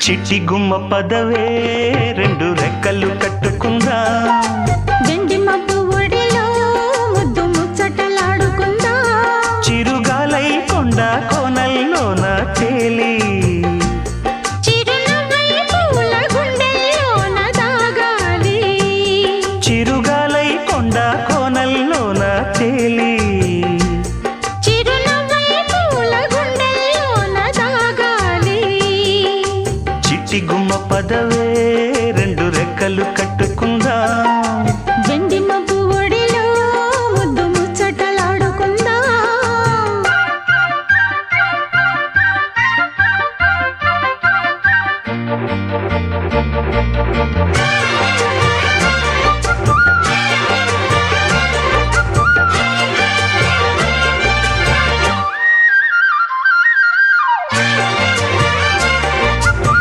చిట్టి గుమ్మ పదవే రెండు రెక్కలు కట్టుకుందా వెండి మబ్బు ఒడిలో ముద్దు ముచ్చటలాడుకుందా చిరుగాలై కొండ కోనల్లోన తేలి చిరునవ్వై పూల గుండెల్లోన దాగాలి చిరుగాలై కొండ కోనల్లోన తేలి చిరునవ్వై పూల గుండెల్లోన దాగాలి చిట్టి గుమ్మ పదవే రెండు రెక్కలు కట్టు